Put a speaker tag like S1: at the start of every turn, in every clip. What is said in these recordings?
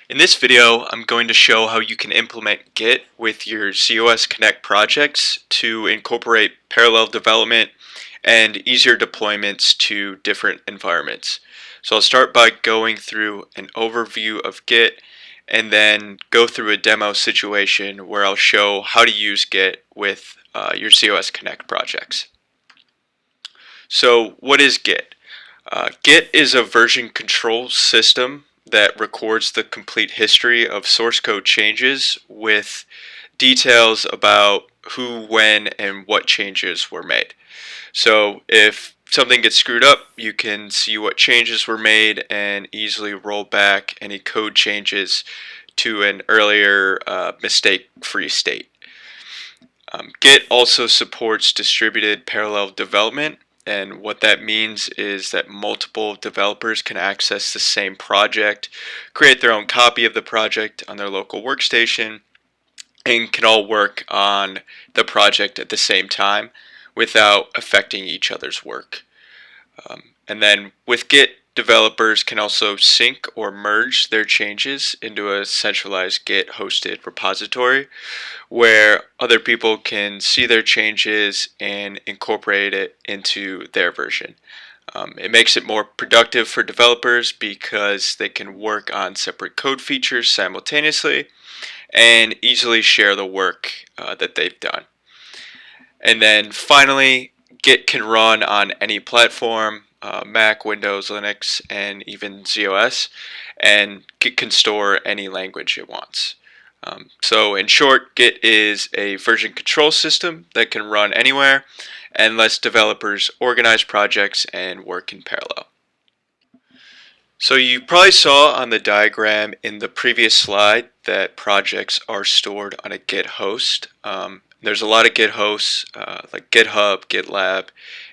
S1: In this video, I'm going to show how you can implement Git with your z/OS Connect projects to incorporate parallel development and easier deployments to different environments. So I'll start by going through an overview of Git and then go through a demo situation where I'll show how to use Git with your z/OS Connect projects. So what is Git? Git is a version control system that records the complete history of source code changes with details about who, when, and what changes were made. So if something gets screwed up, you can see what changes were made and easily roll back any code changes to an earlier mistake-free state. Git also supports distributed parallel development, and what that means is that multiple developers can access the same project, create their own copy of the project on their local workstation, and can all work on the project at the same time without affecting each other's work. And then with Git, developers can also sync or merge their changes into a centralized Git hosted repository where other people can see their changes and incorporate it into their version. It makes it more productive for developers because they can work on separate code features simultaneously and easily share the work that they've done. And then finally, Git can run on any platform, Mac, Windows, Linux, and even z/OS, and Git can store any language it wants. So in short, Git is a version control system that can run anywhere and lets developers organize projects and work in parallel. So you probably saw on the diagram in the previous slide that projects are stored on a Git host. There's a lot of Git hosts like GitHub, GitLab,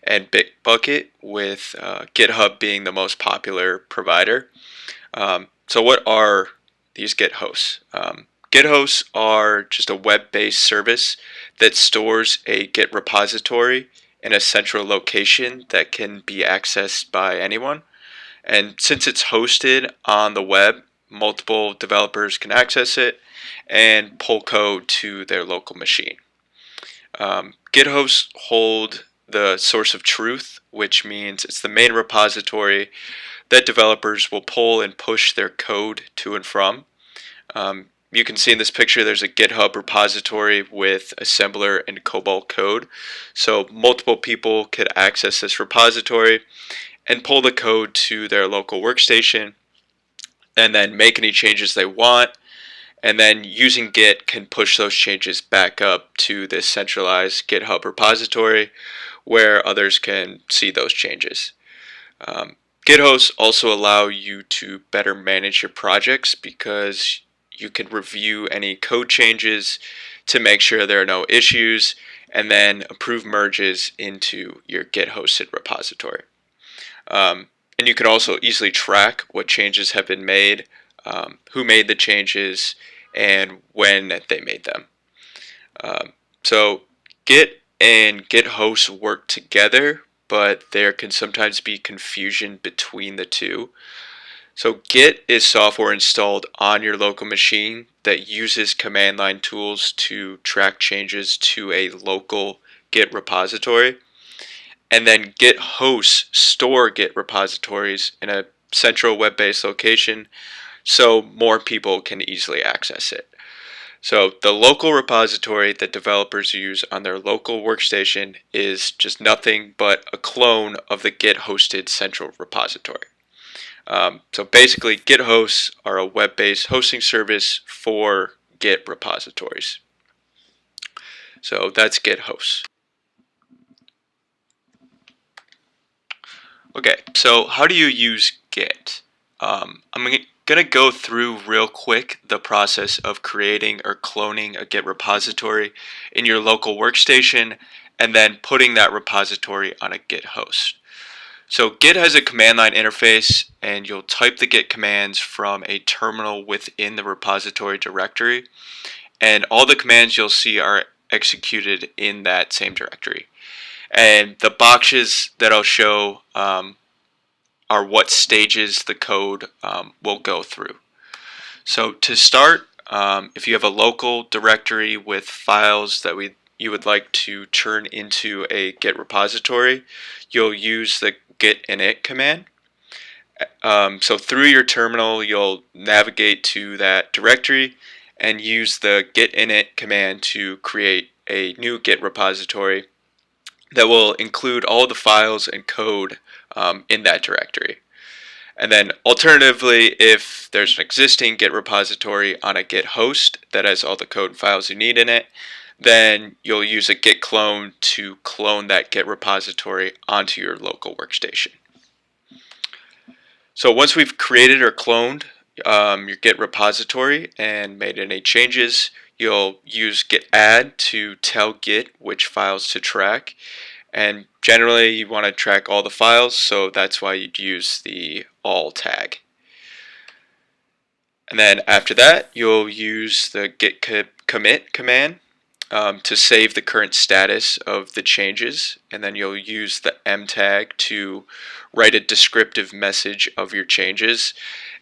S1: and Bitbucket, with GitHub being the most popular provider. So what are these Git hosts? Git hosts are just a web-based service that stores a Git repository in a central location that can be accessed by anyone. And since it's hosted on the web, multiple developers can access it and pull code to their local machine. Git hosts hold the source of truth, which means it's the main repository that developers will pull and push their code to and from. You can see in this picture there's a GitHub repository with assembler and COBOL code. So multiple people could access this repository and pull the code to their local workstation and then make any changes they want. And then using Git can push those changes back up to this centralized GitHub repository where others can see those changes. Git hosts also allow you to better manage your projects because you can review any code changes to make sure there are no issues and then approve merges into your Git hosted repository. And you can also easily track what changes have been made, who made the changes, and when they made them. So Git and Git hosts work together, but there can sometimes be confusion between the two. So Git is software installed on your local machine that uses command line tools to track changes to a local Git repository. And then Git hosts store Git repositories in a central web-based location so more people can easily access it. So the local repository that developers use on their local workstation is just nothing but a clone of the Git hosted central repository. So basically, Git hosts are a web-based hosting service for Git repositories. So that's Git hosts. Okay, so how do you use Git? I'm going to go through real quick the process of creating or cloning a Git repository in your local workstation and then putting that repository on a Git host. So Git has a command line interface, and you'll type the Git commands from a terminal within the repository directory, and all the commands you'll see are executed in that same directory. And the boxes that I'll show are what stages the code will go through. So to start, if you have a local directory with files that you would like to turn into a Git repository, you'll use the git init command. So through your terminal, you'll navigate to that directory and use the git init command to create a new Git repository that will include all the files and code in that directory. And then alternatively, if there's an existing Git repository on a Git host that has all the code and files you need in it, then you'll use a git clone to clone that Git repository onto your local workstation. So once we've created or cloned your Git repository and made any changes, you'll use git add to tell Git which files to track. And generally you want to track all the files, so that's why you'd use the all tag. And then after that, you'll use the git commit command to save the current status of the changes, and then you'll use the m tag to write a descriptive message of your changes.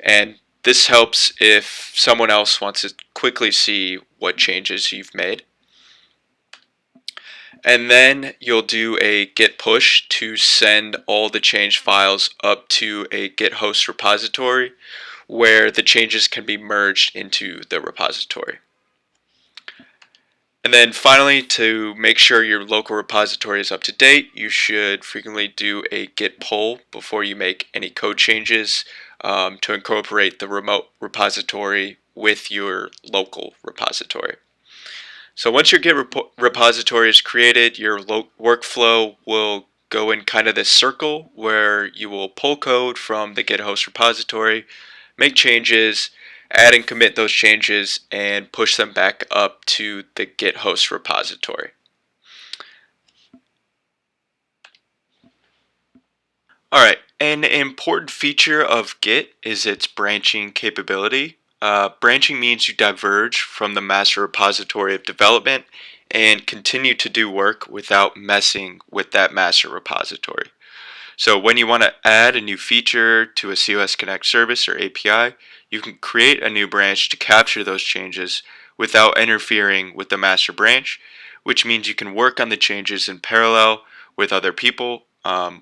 S1: And this helps if someone else wants to quickly see what changes you've made. And then you'll do a git push to send all the changed files up to a Git host repository where the changes can be merged into the repository. And then finally, to make sure your local repository is up to date, you should frequently do a git pull before you make any code changes to incorporate the remote repository with your local repository. So once your Git repository is created, your workflow will go in kind of this circle where you will pull code from the Git host repository, make changes, add and commit those changes, and push them back up to the Git host repository. Alright, an important feature of Git is its branching capability. Branching means you diverge from the master repository of development and continue to do work without messing with that master repository. So when you want to add a new feature to a COS Connect service or API, you can create a new branch to capture those changes without interfering with the master branch, which means you can work on the changes in parallel with other people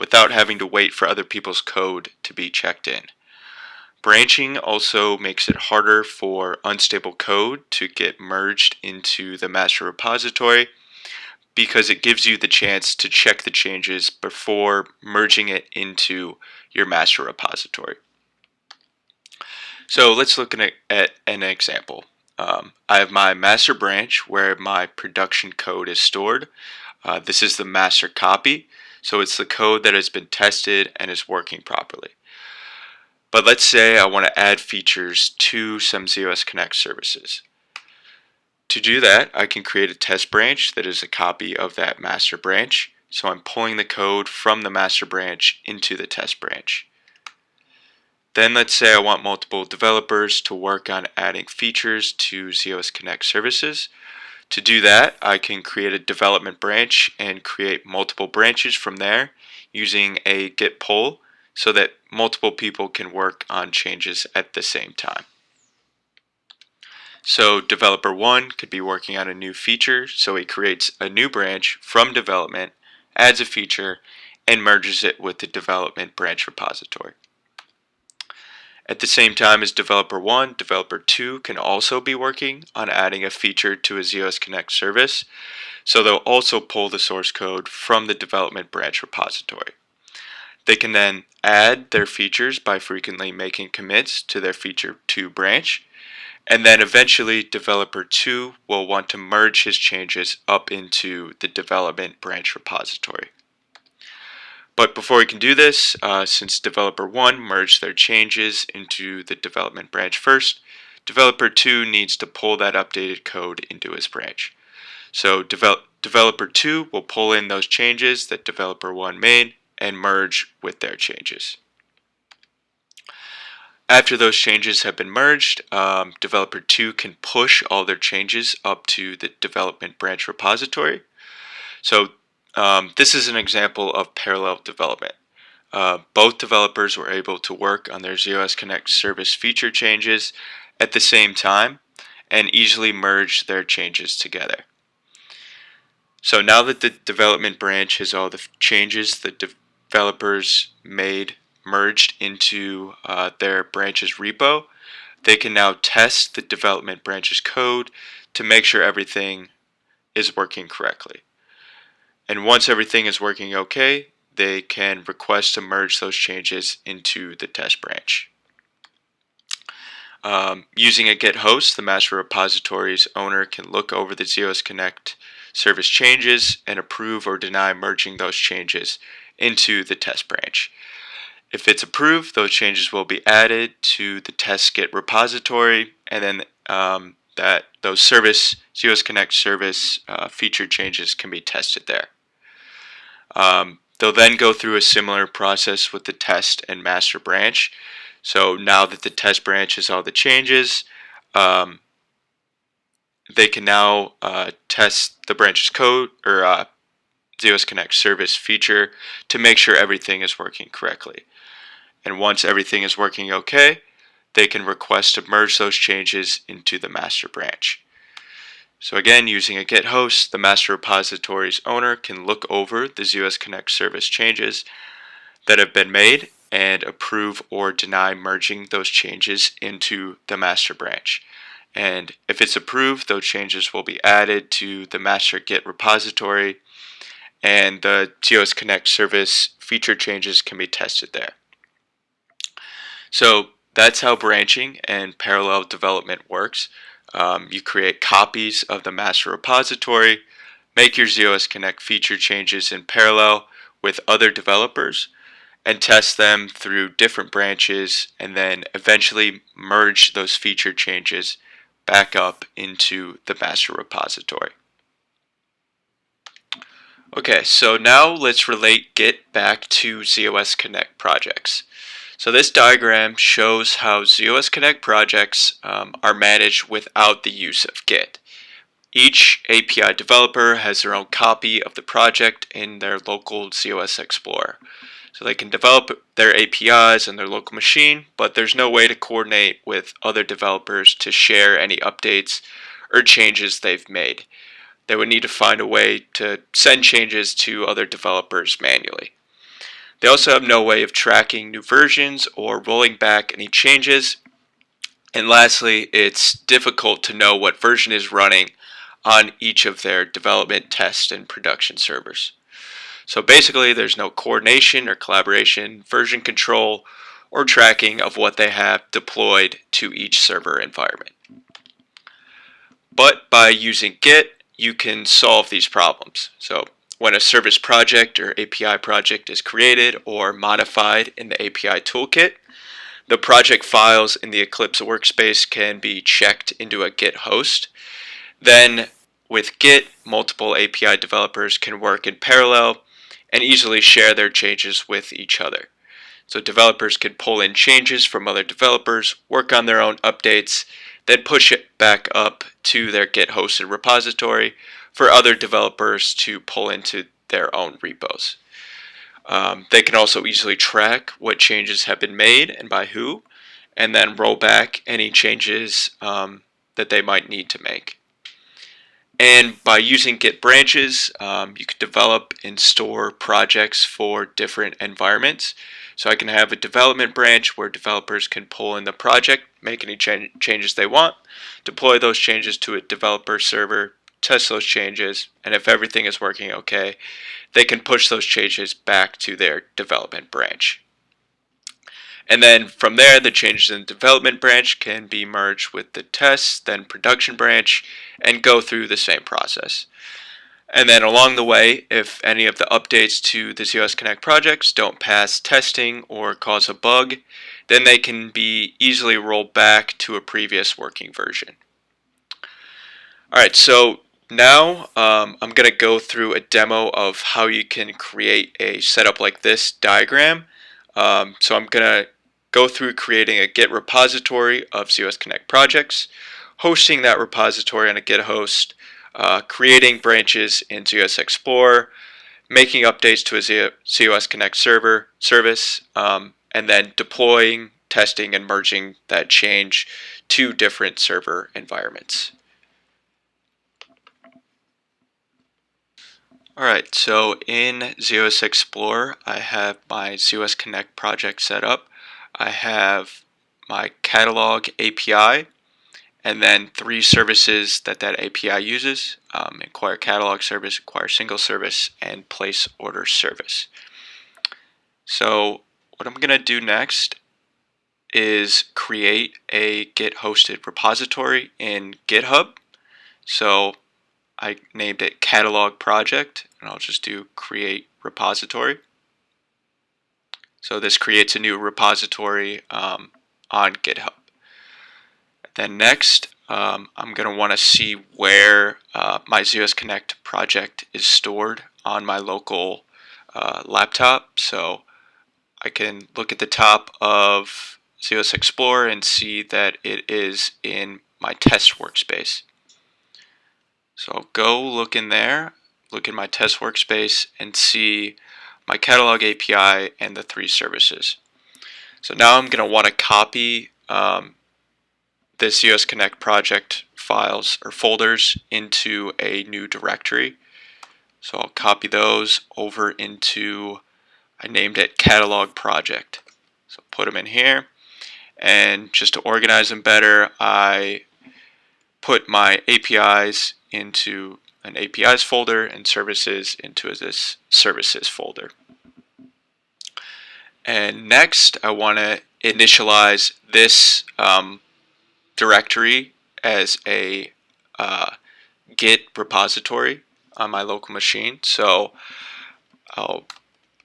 S1: without having to wait for other people's code to be checked in. Branching also makes it harder for unstable code to get merged into the master repository because it gives you the chance to check the changes before merging it into your master repository. So let's look at an example. I have my master branch where my production code is stored. This is the master copy, so it's the code that has been tested and is working properly. But let's say I want to add features to some COS Connect services. To do that, I can create a test branch that is a copy of that master branch. So I'm pulling the code from the master branch into the test branch. Then let's say I want multiple developers to work on adding features to COS Connect services. To do that, I can create a development branch and create multiple branches from there using a git pull so that multiple people can work on changes at the same time. So developer 1 could be working on a new feature, so he creates a new branch from development, adds a feature, and merges it with the development branch repository. At the same time as developer 1, developer 2 can also be working on adding a feature to a COS Connect service, so they'll also pull the source code from the development branch repository. They can then add their features by frequently making commits to their feature 2 branch, and then eventually developer 2 will want to merge his changes up into the development branch repository. But before we can do this, since developer 1 merged their changes into the development branch first, developer 2 needs to pull that updated code into his branch. So developer 2 will pull in those changes that developer 1 made and merge with their changes. After those changes have been merged, developer 2 can push all their changes up to the development branch repository. So this is an example of parallel development. Both developers were able to work on their COS Connect service feature changes at the same time and easily merge their changes together. So now that the development branch has all the changes the developers made merged into their branch's repo, they can now test the development branch's code to make sure everything is working correctly. And once everything is working okay, they can request to merge those changes into the test branch. Using a Git host, the master repository's owner can look over the z/OS Connect service changes and approve or deny merging those changes into the test branch. If it's approved, those changes will be added to the test Git repository, and then those z/OS Connect service feature changes can be tested there. They'll then go through a similar process with the test and master branch. So now that the test branch has all the changes, they can now test the branch's code or z/OS Connect service feature to make sure everything is working correctly. And once everything is working okay, they can request to merge those changes into the master branch. So again, using a Git host, the master repository's owner can look over the z/OS Connect service changes that have been made and approve or deny merging those changes into the master branch. And if it's approved, those changes will be added to the master Git repository, and the z/OS Connect service feature changes can be tested there. So that's how branching and parallel development works. You create copies of the master repository, make your z/OS Connect feature changes in parallel with other developers, and test them through different branches, and then eventually merge those feature changes back up into the master repository. Okay, so now let's relate Git back to z/OS Connect projects. So this diagram shows how z/OS Connect projects are managed without the use of Git. Each API developer has their own copy of the project in their local z/OS Explorer. So they can develop their APIs on their local machine, but there's no way to coordinate with other developers to share any updates or changes they've made. They would need to find a way to send changes to other developers manually. They also have no way of tracking new versions or rolling back any changes. And lastly, it's difficult to know what version is running on each of their development, test, and production servers. So basically, there's no coordination or collaboration, version control, or tracking of what they have deployed to each server environment. But by using Git, you can solve these problems. So when a service project or API project is created or modified in the API toolkit, the project files in the Eclipse workspace can be checked into a Git host. Then with Git, multiple API developers can work in parallel and easily share their changes with each other. So developers can pull in changes from other developers, work on their own updates, then push it back up to their Git hosted repository for other developers to pull into their own repos. They can also easily track what changes have been made and by who, and then roll back any changes that they might need to make. And by using Git branches, you can develop and store projects for different environments. So I can have a development branch where developers can pull in the project, make any changes they want, deploy those changes to a developer server, test those changes, and if everything is working okay, they can push those changes back to their development branch. And then from there, the changes in the development branch can be merged with the test, then production branch, and go through the same process. And then along the way, if any of the updates to the z/OS Connect projects don't pass testing or cause a bug, then they can be easily rolled back to a previous working version. Alright, so now I'm going to go through a demo of how you can create a setup like this diagram. So I'm going to go through creating a Git repository of z/OS Connect projects, hosting that repository on a Git host, creating branches in z/OS Explorer, making updates to a z/OS Connect service, and then deploying testing and merging that change to different server environments. Alright, so in z/OS Explorer, I have my z/OS Connect project set up. I have my catalog API, and then 3 services that API uses: Inquire Catalog Service, Inquire Single Service, and Place Order Service. So what I'm going to do next is create a Git hosted repository in GitHub. So I named it Catalog Project, and I'll just do create repository. So this creates a new repository on GitHub. Then next, I'm going to want to see where my z/OS Connect project is stored on my local laptop. So I can look at the top of z/OS Explorer and see that it is in my test workspace. So I'll go look in there, look in my test workspace, and see my catalog API and the 3 services. So now I'm going to want to copy this z/OS Connect project files or folders into a new directory. So I'll copy those over into, I named it Catalog Project. So put them in here, and just to organize them better, I put my APIs into an APIs folder and services into this services folder. And next, I want to initialize this directory as a Git repository on my local machine. So I'll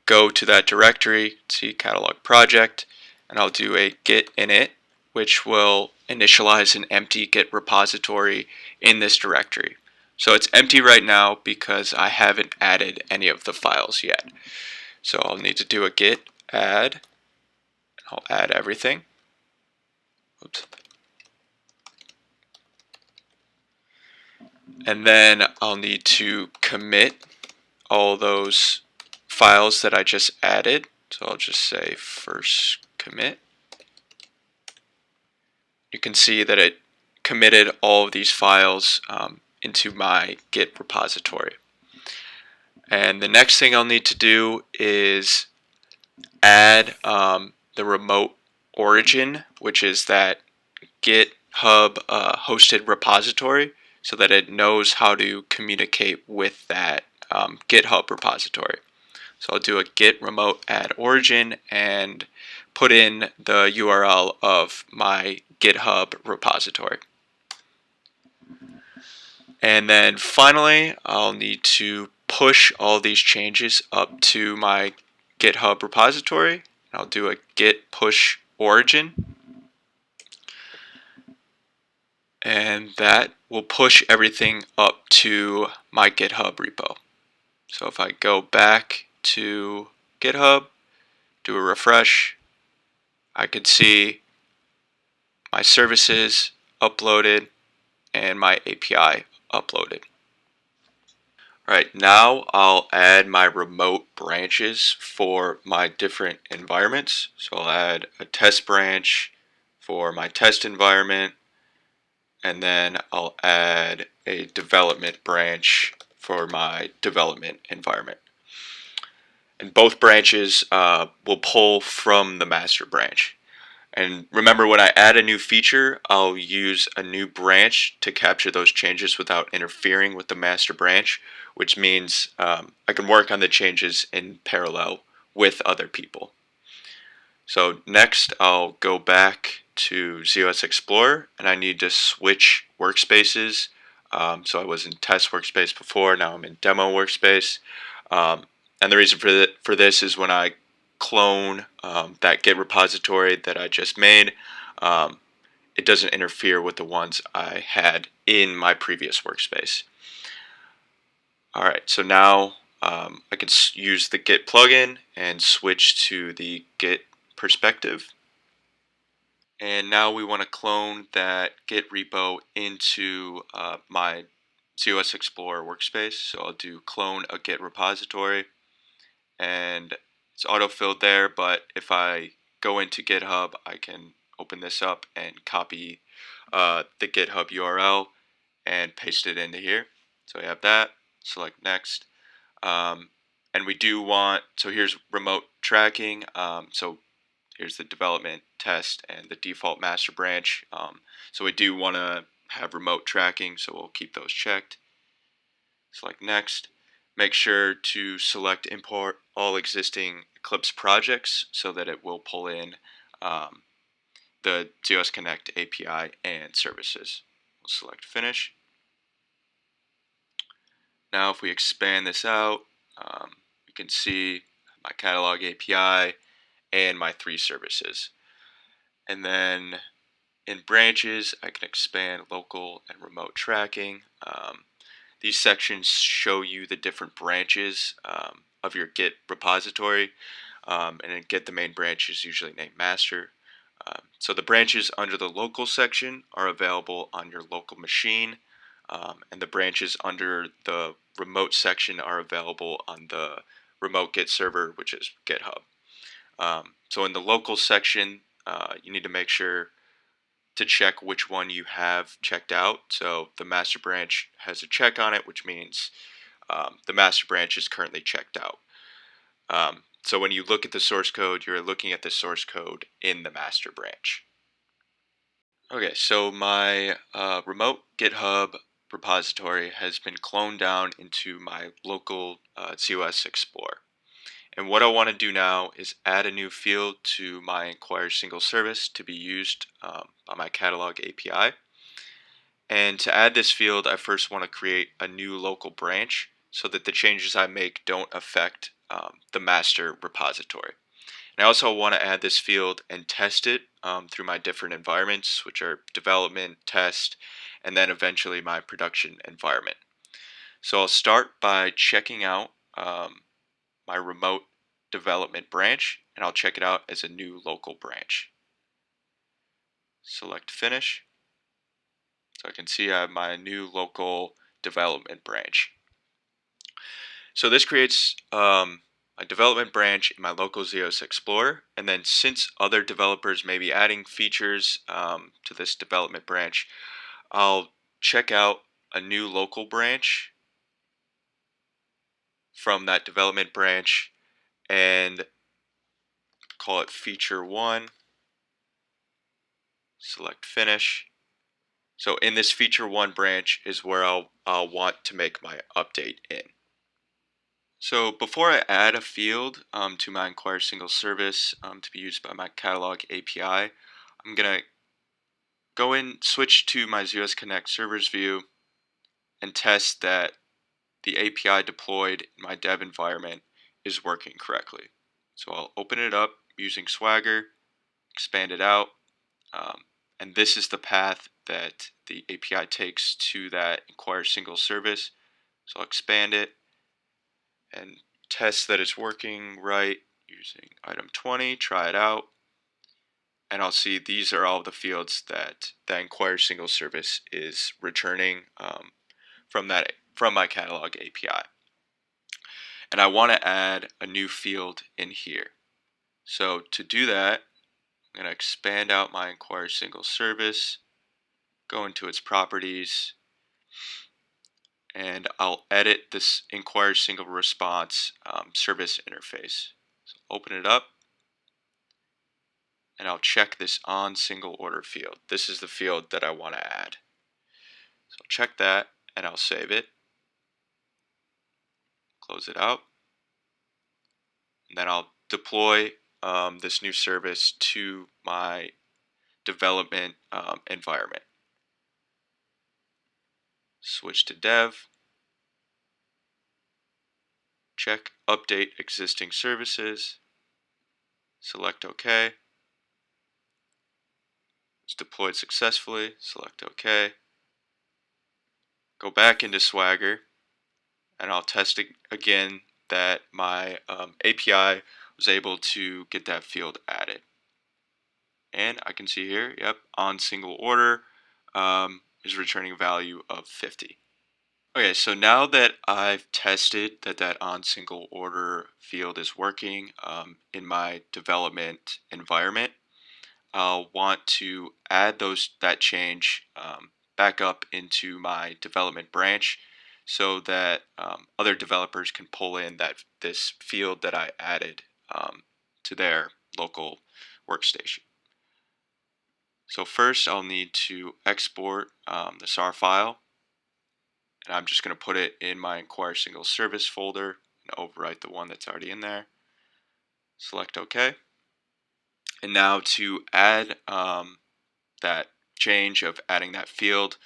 S1: go to that directory, see catalog project, and I'll do a git init, which will initialize an empty Git repository in this directory. So it's empty right now because I haven't added any of the files yet. So I'll need to do a git add. I'll add everything. Oops. And then I'll need to commit all those files that I just added. So I'll just say first commit. You can see that it committed all of these files into my Git repository. And the next thing I'll need to do is add the remote origin, which is that GitHub hosted repository, so that it knows how to communicate with that GitHub repository. So I'll do a git remote add origin and put in the URL of my GitHub repository. And then finally, I'll need to push all these changes up to my GitHub repository. I'll do a git push origin. And that will push everything up to my GitHub repo. So if I go back to GitHub, do a refresh, I could see my services uploaded and my API uploaded. Alright, now I'll add my remote branches for my different environments. So I'll add a test branch for my test environment, and then I'll add a development branch for my development environment. And both branches will pull from the master branch. And remember, when I add a new feature, I'll use a new branch to capture those changes without interfering with the master branch, which means I can work on the changes in parallel with other people. So next, I'll go back to z/OS Explorer, and I need to switch workspaces. So I was in test workspace before, now I'm in demo workspace. And the reason for this is when I clone that Git repository that I just made, it doesn't interfere with the ones I had in my previous workspace. Alright, so now I can use the Git plugin and switch to the Git perspective. And now we want to clone that Git repo into my z/OS Explorer workspace. So I'll do clone a Git repository, and it's auto-filled there, but if I go into GitHub, I can open this up and copy the GitHub URL and paste it into here. So we have that. Select next. Um, and we do want, so here's remote tracking. So here's the development test and the default master branch. So we do want to have remote tracking, so we'll keep those checked. Select next. Make sure to select import all existing Eclipse projects so that it will pull in um, the ZOS Connect API and services. We'll select finish. Now if we expand this out, you can see my catalog API and my 3 services. And then in branches, I can expand local and remote tracking. These sections show you the different branches of your Git repository. And in Git, the main branch is usually named master. So the branches under the local section are available on your local machine. And the branches under the remote section are available on the remote Git server, which is GitHub. So in the local section, you need to make sure to check which one you have checked out. So the master branch has a check on it, which means the master branch is currently checked out. So when you look at the source code, you're looking at the source code in the master branch. Okay, so my remote GitHub repository has been cloned down into my local ZOS Explorer. And what I want to do now is add a new field to my Inquire single service to be used by my catalog API. And to add this field, I first want to create a new local branch so that the changes I make don't affect the master repository. And I also want to add this field and test it through my different environments, which are development, test, and then eventually my production environment. So I'll start by checking out my remote development branch, and I'll check it out as a new local branch. Select finish. So I can see I have my new local development branch. So this creates a development branch in my local ZOS Explorer, and then since other developers may be adding features to this development branch, I'll check out a new local branch from that development branch and call it feature 1. Select finish. So in this feature 1 branch is where I'll want to make my update in. So before I add a field to my Inquire single service to be used by my catalog API, I'm going to go in, switch to my ZOS Connect servers view, and test that the API deployed in my dev environment is working correctly. So I'll open it up using Swagger, expand it out, and this is the path that the API takes to that Inquire single service. So I'll expand it and test that it's working right using item 20, try it out, and I'll see these are all the fields that the Inquire single service is returning from my catalog API. And I want to add a new field in here. So to do that, I'm going to expand out my Inquire single service, go into its properties, and I'll edit this Inquire single response service interface. So open it up, and I'll check this on single order field. This is the field that I want to add. So I'll check that, and I'll save it. Close it out. And then I'll deploy this new service to my development environment. Switch to dev. Check update existing services. Select OK. It's deployed successfully. Select OK. Go back into Swagger, and I'll test it again that my API was able to get that field added. And I can see here, yep, on single order is returning a value of 50. Okay, so now that I've tested that on single order field is working in my development environment, I'll want to add that change back up into my development branch so that other developers can pull in this field that I added to their local workstation. So first I'll need to export the SAR file, and I'm just going to put it in my Inquire Single Service folder and overwrite the one that's already in there. Select OK. And now to add that change of adding that field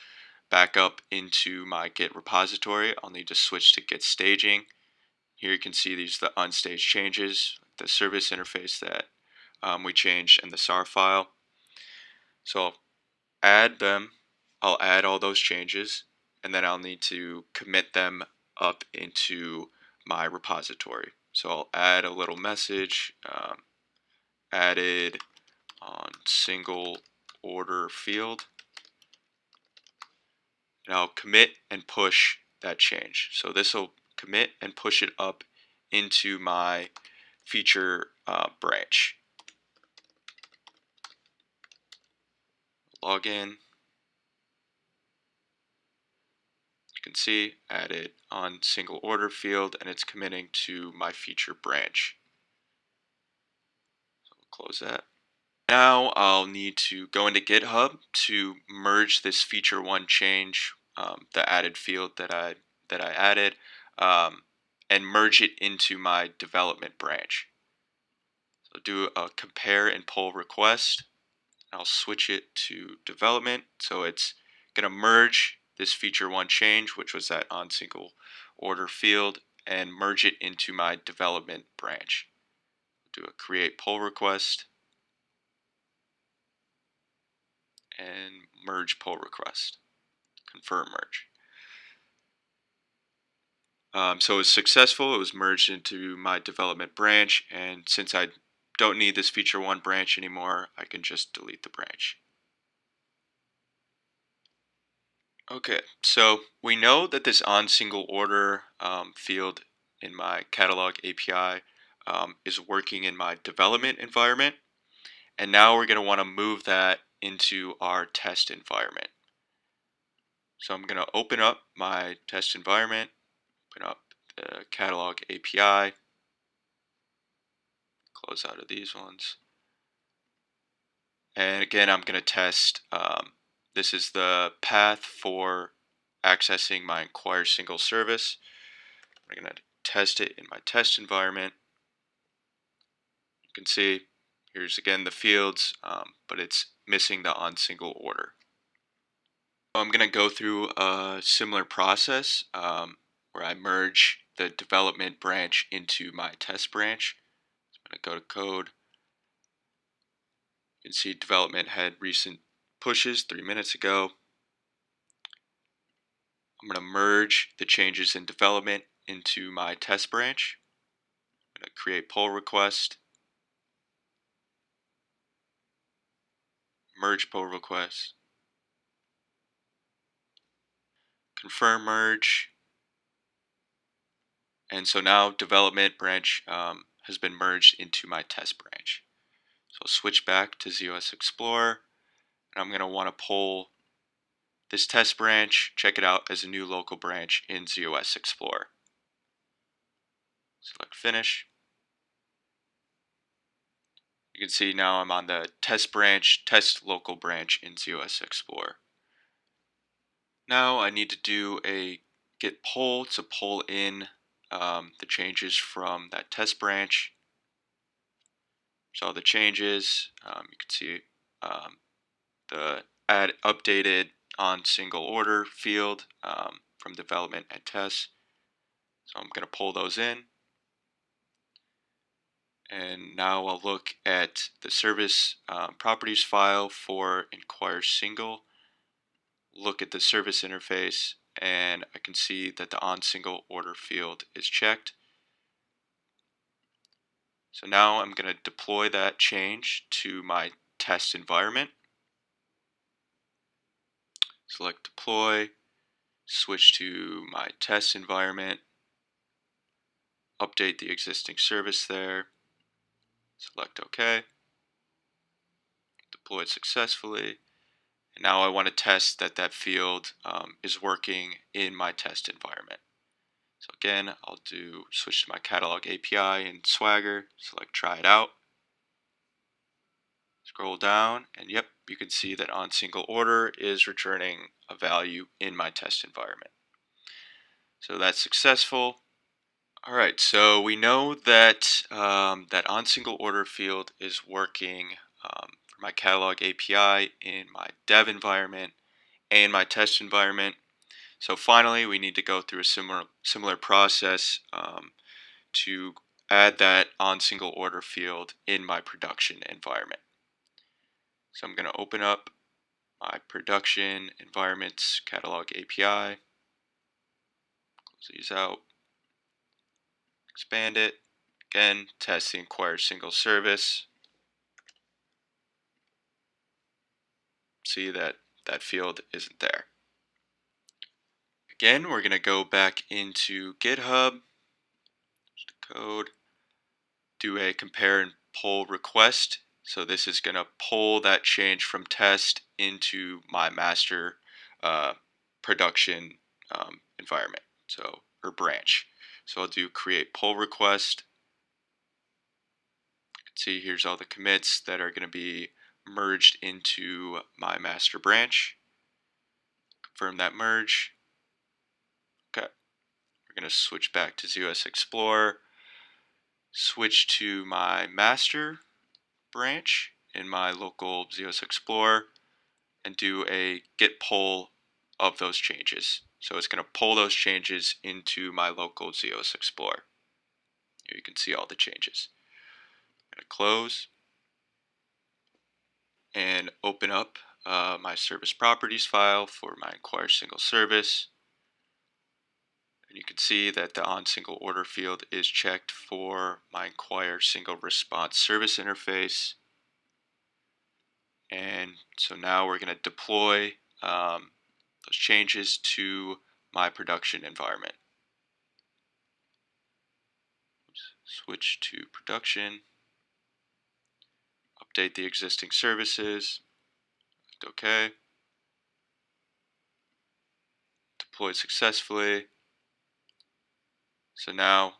S1: back up into my Git repository, I'll need to switch to Git staging. Here you can see these are the unstaged changes, the service interface that we changed, and the SAR file. So I'll add them. I'll add all those changes, and then I'll need to commit them up into my repository. So I'll add a little message, added on single order field, and I'll commit and push that change. So this will commit and push it up into my feature branch. Log in. You can see added on single order field, and it's committing to my feature branch. So we'll close that. Now I'll need to go into GitHub to merge this feature one change, the added field that I added, and merge it into my development branch. So do a compare and pull request. I'll switch it to development, so it's going to merge this feature one change, which was that on single order field, and merge it into my development branch. Do a create pull request and merge pull request. Confirm merge. So it was successful. It was merged into my development branch, and since I don't need this feature one branch anymore, I can just delete the branch. Okay, so we know that this on single order field in my catalog API is working in my development environment, and now we're going to want to move that into our test environment. So I'm going to open up my test environment, open up the catalog API, close out of these ones, and again I'm going to test. This is the path for accessing my Inquire Single Service. I'm going to test it in my test environment. You can see here's again the fields, but it's missing the on single order. So I'm going to go through a similar process where I merge the development branch into my test branch. So I'm going to go to code. You can see development had recent pushes 3 minutes ago. I'm going to merge the changes in development into my test branch. I'm going to create pull request, merge pull request, confirm merge, and so now development branch has been merged into my test branch. So I'll switch back to ZOS Explorer, and I'm going to want to pull this test branch, check it out as a new local branch in ZOS Explorer. Select finish. You can see now I'm on the test branch, test local branch in ZOS Explorer. Now I need to do a git pull to pull in the changes from that test branch. So all the changes, you can see the add updated on single order field from development and test. So I'm going to pull those in. And now I'll look at the service properties file for Inquire Single. Look at the service interface, and I can see that the on single order field is checked. So now I'm going to deploy that change to my test environment. Select deploy, switch to my test environment, update the existing service there, select OK, deployed successfully. And now I want to test that that field is working in my test environment. So again, I'll switch to my catalog API in Swagger, select try it out, scroll down, and yep, you can see that on single order is returning a value in my test environment. So that's successful. All right, so we know that that on single order field is working for my catalog API in my dev environment and my test environment. So finally, we need to go through a similar process to add that on single order field in my production environment. So I'm going to open up my production environments catalog API, close these out, expand it. Again, test the inquire single service. See that that field isn't there. Again, we're going to go back into GitHub, code, do a compare and pull request. So this is going to pull that change from test into my master production environment, or branch. So I'll do create pull request. You can see here's all the commits that are going to be merged into my master branch. Confirm that merge. Okay, we're going to switch back to ZOS Explorer, switch to my master branch in my local ZOS Explorer, and do a git pull of those changes. So it's going to pull those changes into my local ZOS Explorer. Here you can see all the changes. I'm going to close and open up my service properties file for my inquire single service. And you can see that the on single order field is checked for my inquire single response service interface. And so now we're going to deploy those changes to my production environment. Switch to production, update the existing services, OK, deployed successfully. So now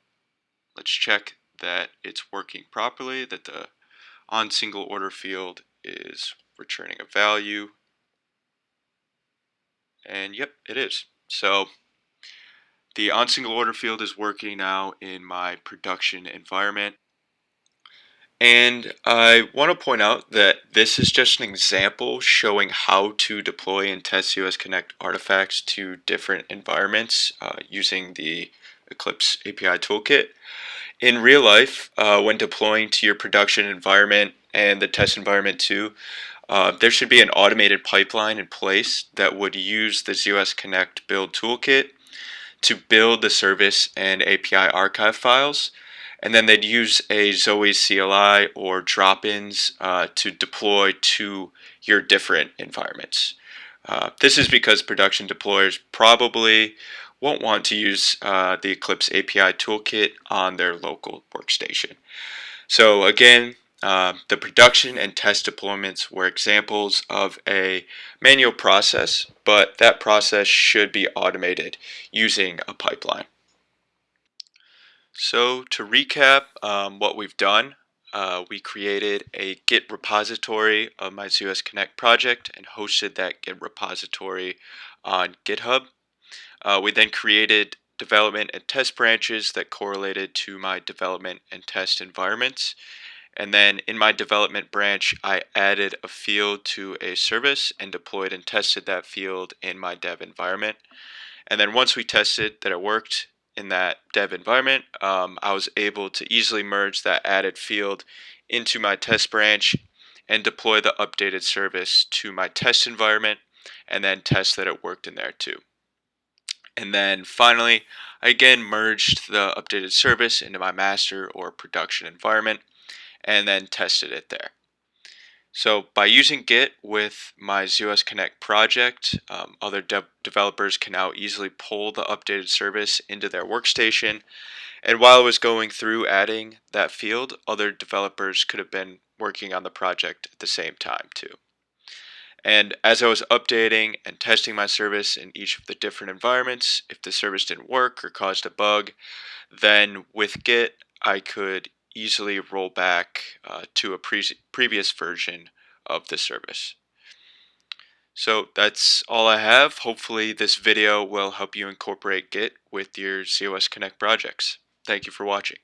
S1: let's check that it's working properly, that the on single order field is returning a value. And yep, it is. So the on single order field is working now in my production environment. And I want to point out that this is just an example showing how to deploy and test ZOS Connect artifacts to different environments using the Eclipse API Toolkit. In real life, when deploying to your production environment and the test environment too, there should be an automated pipeline in place that would use the ZOS Connect build toolkit to build the service and API archive files, and then they'd use a Zoe CLI or drop-ins to deploy to your different environments. This is because production deployers probably won't want to use the Eclipse API toolkit on their local workstation. So again, the production and test deployments were examples of a manual process, but that process should be automated using a pipeline. So to recap what we've done, we created a Git repository of my ZOS Connect project and hosted that Git repository on GitHub. We then created development and test branches that correlated to my development and test environments. And then in my development branch, I added a field to a service and deployed and tested that field in my dev environment. And then once we tested that it worked in that dev environment, I was able to easily merge that added field into my test branch and deploy the updated service to my test environment and then test that it worked in there too. And then finally, I again merged the updated service into my master or production environment and then tested it there. So by using Git with my ZOS Connect project, other developers can now easily pull the updated service into their workstation. And while I was going through adding that field, other developers could have been working on the project at the same time too. And as I was updating and testing my service in each of the different environments, if the service didn't work or caused a bug, then with Git, I could easily roll back to a previous version of the service. So that's all I have. Hopefully, this video will help you incorporate Git with your ZOS Connect projects. Thank you for watching.